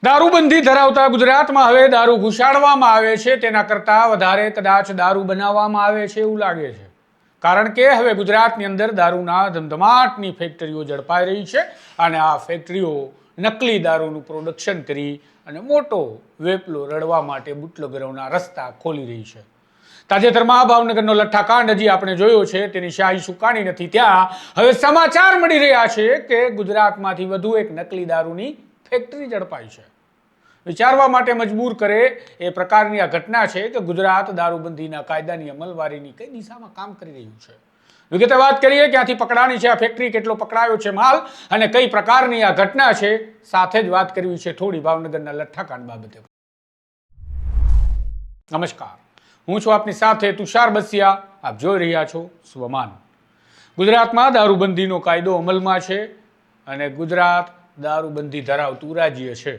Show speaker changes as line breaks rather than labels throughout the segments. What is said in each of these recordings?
દારૂબંધી ધરાવતા ગુજરાતમાં હવે દારૂ ઘુસાડવામાં આવે છે તેના કરતાં વધારે કદાચ દારૂ બનાવવામાં આવે છે એવું લાગે છે. કારણ કે હવે ગુજરાતની અંદર દારૂના ધમધમાટની ફેક્ટરીઓ ઝડપાઈ રહી છે અને આ ફેક્ટરીઓ નકલી દારૂનું પ્રોડક્શન કરી અને મોટો વેપલો રડવા માટે બુટલેગરોના રસ્તા ખોલી રહી છે. તાજેતરમાં ભાવનગરનો લઠ્ઠાકાંડ હજી આપણે જોયો છે, તેની શાહી સુકાણી નથી ત્યાં હવે સમાચાર મળી રહ્યા છે કે ગુજરાતમાંથી વધુ એક નકલી દારૂની ફેક્ટરી ઝડપાઈ છે. વિચારવા માટે મજબૂર કરે એ પ્રકારની આ ઘટના છે કે ગુજરાત દારૂબંધીના કાયદાની અમલવારીની કઈ દિશામાં કામ કરી રહ્યું છે. વિગતે વાત કરીએ ક્યાંથી પકડાણી છે આ ફેક્ટરી, કેટલો પકડાયો છે માલ અને કઈ પ્રકારની આ ઘટના છે. સાથે જ વાત કરવી છે થોડી ભાવનગરના લઠ્ઠાકાંડ બાબતે. નમસ્કાર, હું છું આપની સાથે તુષાર બસિયા. આપ જોઈ રહ્યા છો સ્વમાન. ગુજરાતમાં દારૂબંધીનો કાયદો અમલમાં છે અને ગુજરાત દારૂબંધી ધરાવતું રાજ્ય છે,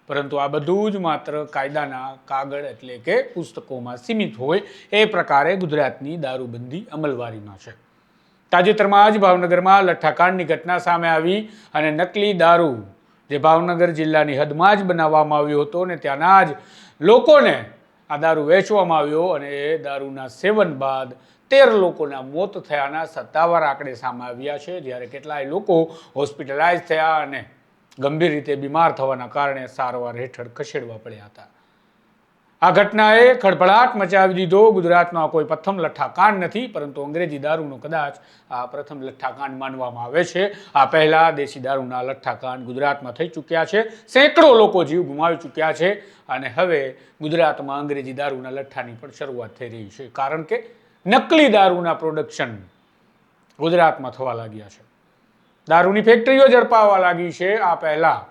પરંતુ આ બધું જ માત્ર કાયદાના કાગળ એટલે કે પુસ્તકોમાં સીમિત હોય એ પ્રકારે ગુજરાતની દારૂબંધી અમલવારીમાં છે. તાજેતરમાં જ ભાવનગરમાં લઠ્ઠાકાંડની ઘટના સામે આવી અને નકલી દારૂ જે ભાવનગર જિલ્લાની હદમાં જ બનાવવામાં આવ્યો હતો અને ત્યાંના જ લોકોને આ દારૂ વેચવામાં આવ્યો અને એ દારૂના સેવન બાદ 13 લોકોના મોત થયાના સત્તાવાર આંકડે સામે આવ્યા છે, જ્યારે કેટલાય લોકો હોસ્પિટલાઇઝ થયા અને ગંભીર રીતે બીમાર થવાના કારણે સારવાર હેઠળ ખસેડવા પડ્યા હતા. આ ઘટનાએ ખળભળાટ મચાવી દીધો. ગુજરાતનો આ કોઈ પ્રથમ લઠ્ઠાકાંડ નથી, પરંતુ અંગ્રેજી દારૂનો કદાચ આ પ્રથમ લઠ્ઠાકાંડ માનવામાં આવે છે. આ પહેલા દેશી દારૂના લઠ્ઠાકાંડ ગુજરાતમાં થઈ ચૂક્યા છે, સેંકડો લોકો જીવ ગુમાવી ચૂક્યા છે અને હવે ગુજરાતમાં અંગ્રેજી દારૂના લઠ્ઠાની પણ શરૂઆત થઈ રહી છે, કારણ કે નકલી દારૂના પ્રોડક્શન ગુજરાતમાં થવા લાગ્યા છે. દારૂની ફેક્ટરીઓ ઝડપાવા લાગી છે. આ પહેલા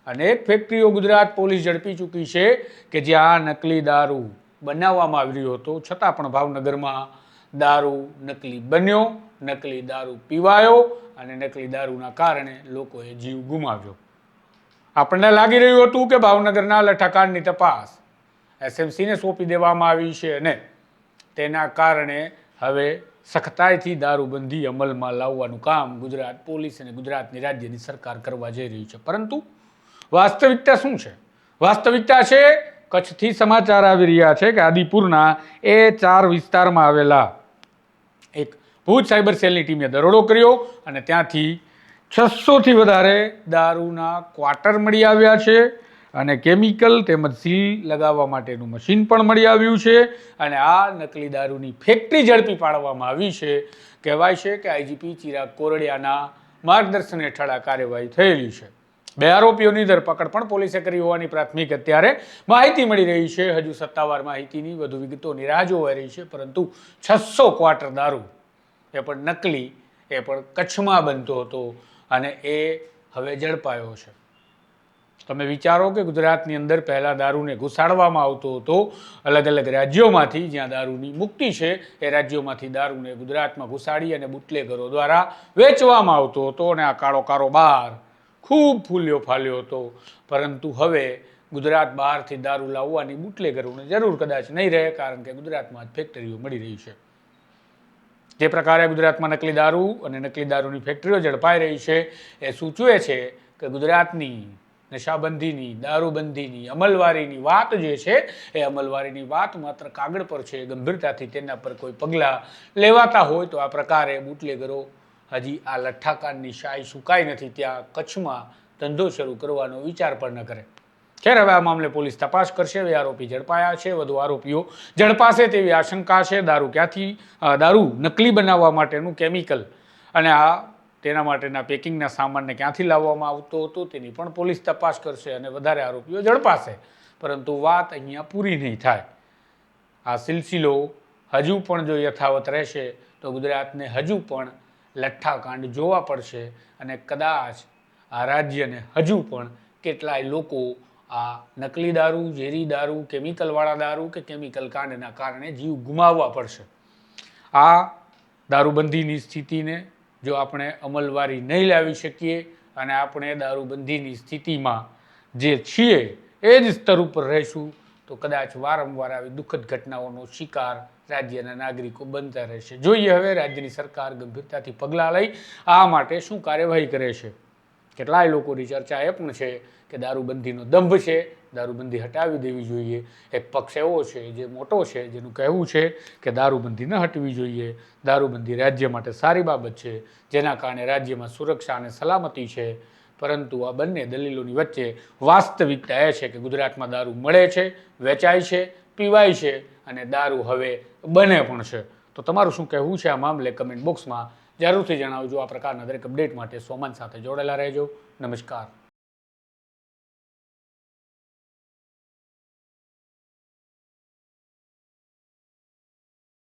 અનેક ફેક્ટરીઓ ગુજરાત પોલીસ ઝડપી ચૂકી છે કે જ્યાં નકલી દારૂ બનાવવામાં આવી રહ્યો હતો, છતાં પણ ભાવનગરમાં દારૂ નકલી બન્યો, નકલી દારૂ પીવાયો અને નકલી દારૂના કારણે લોકોએ જીવ ગુમાવ્યો. આપણને લાગી રહ્યું હતું કે ભાવનગરના લઠ્ઠાકાંડની તપાસ એસએમસીને સોંપી દેવામાં આવી છે અને તેના કારણે હવે સખતાઈથી દારૂબંધી અમલમાં લાવવાનું કામ ગુજરાત પોલીસ અને ગુજરાતની રાજ્યની સરકાર કરવા જઈ રહી છે. પરંતુ વાસ્તવિકતા શું છે? વાસ્તવિકતા છે કચ્છથી સમાચાર આવી રહ્યા છે કે આદિપુરના A4 વિસ્તારમાં આવેલા એક ભુજ સાયબર સેલની ટીમે દરોડો કર્યો અને ત્યાંથી 600થી વધારે દારૂના ક્વાર્ટર મળી આવ્યા છે અને કેમિકલ તેમજ સીલ લગાવવા માટેનું મશીન પણ મળી આવ્યું છે અને આ નકલી દારૂની ફેક્ટરી ઝડપી પાડવામાં આવી છે. કહેવાય છે કે આઈજીપી ચિરાગ કોરડિયાના માર્ગદર્શન હેઠળ આ કાર્યવાહી થયેલી છે. 2 આરોપીઓની ધરપકડ પણ પોલીસે કરી હોવાની પ્રાથમિક અત્યારે માહિતી મળી રહી છે. હજુ સત્તાવાર માહિતીની વધુ વિગતોની રાહ જોવાઈ રહી છે, પરંતુ 600 ક્વાર્ટર દારૂ એ પણ નકલી, એ પણ કચ્છમાં બનતો હતો અને એ હવે ઝડપાયો છે. તમે વિચારો કે ગુજરાતની અંદર પહેલા દારૂને ઘુસાડવામાં આવતો હતો અલગ અલગ રાજ્યોમાંથી, જ્યાં દારૂની મુક્તિ છે એ રાજ્યોમાંથી દારૂને ગુજરાતમાં ઘુસાડી અને બુટલેગરો દ્વારા વેચવામાં આવતો હતો અને આ કાળો કારોબાર ખૂબ ફૂલ્યો ફાલ્યો હતો. પરંતુ હવે ગુજરાત બહારથી દારૂ લાવવાની બુટલેગરોને જરૂર કદાચ નહીં રહે, કારણ કે ગુજરાતમાં જ ફેક્ટરીઓ મળી રહી છે. જે પ્રકારે ગુજરાતમાં નકલી દારૂ અને નકલી દારૂની ફેક્ટરીઓ ઝડપાઈ રહી છે એ સૂચવે છે કે ગુજરાતની નશાબંધીની, દારૂબંધીની અમલવારીની વાત જે છે એ અમલવારીની વાત માત્ર કાગળ પર છે. ગંભીરતાથી તેના પર કોઈ પગલાં લેવાતા હોય તો આ પ્રકારે બુટલેગરો હજી આ લઠ્ઠાકાંડની શાહી સુકાઈ નથી ત્યાં કચ્છમાં ધંધો શરૂ કરવાનો વિચાર પણ ન કરે. ખેર, હવે આ મામલે પોલીસ તપાસ કરશે. હવે આરોપી ઝડપાયા છે, વધુ આરોપીઓ ઝડપાશે તેવી આશંકા છે. દારૂ નકલી બનાવવા માટેનું કેમિકલ અને તેના માટેના પેકિંગના સામાનને ક્યાંથી લાવવામાં આવતો હતો તેની પણ પોલીસ તપાસ કરશે અને વધારે આરોપીઓ ઝડપાશે. પરંતુ વાત અહીંયા પૂરી નહીં થાય. આ સિલસિલો હજુ પણ જો યથાવત રહેશે તો ગુજરાતને હજુ પણ લઠ્ઠાકાંડ જોવા પડશે અને કદાચ આ રાજ્યને હજુ પણ કેટલાય લોકો આ નકલી દારૂ, ઝેરી દારૂ, કેમિકલવાળા દારૂ કે કેમિકલ કાંડના કારણે જીવ ગુમાવવા પડશે. આ દારૂબંધીની સ્થિતિને જો આપણે અમલવારી નહીં લાવી શકીએ અને આપણે દારૂબંધીની સ્થિતિમાં જે છીએ એ જ સ્તર ઉપર રહીશું તો કદાચ વારંવાર આવી દુઃખદ ઘટનાઓનો શિકાર રાજ્યના નાગરિકો બનતા રહેશે. જોઈએ હવે રાજ્યની સરકાર ગંભીરતાથી પગલાં લઈ આ માટે શું કાર્યવાહી કરે છે. કેટલાય લોકોની ચર્ચા એ પણ છે કે દારૂબંધીનો દંભ છે, દારૂબંધી હટાવી દેવી જોઈએ. એક પક્ષ એવો છે જે મોટો છે, જેનું કહેવું છે કે દારૂબંધી ન હટવી જોઈએ, દારૂબંધી રાજ્ય માટે સારી બાબત છે, જેના કારણે રાજ્યમાં સુરક્ષા અને સલામતી છે. પરંતુ આ બંને દલીલોની વચ્ચે વાસ્તવિકતા એ છે કે ગુજરાતમાં દારૂ મળે છે, વેચાય છે, પીવાય છે અને દારૂ હવે બને પણ છે. તો તમારું શું કહેવું છે આ મામલે કમેન્ટ બોક્સમાં જરૂરથી જણાવજો. આ પ્રકારના દરેક અપડેટ માટે સોમાન સાથે જોડાયેલા રહેજો. નમસ્કાર.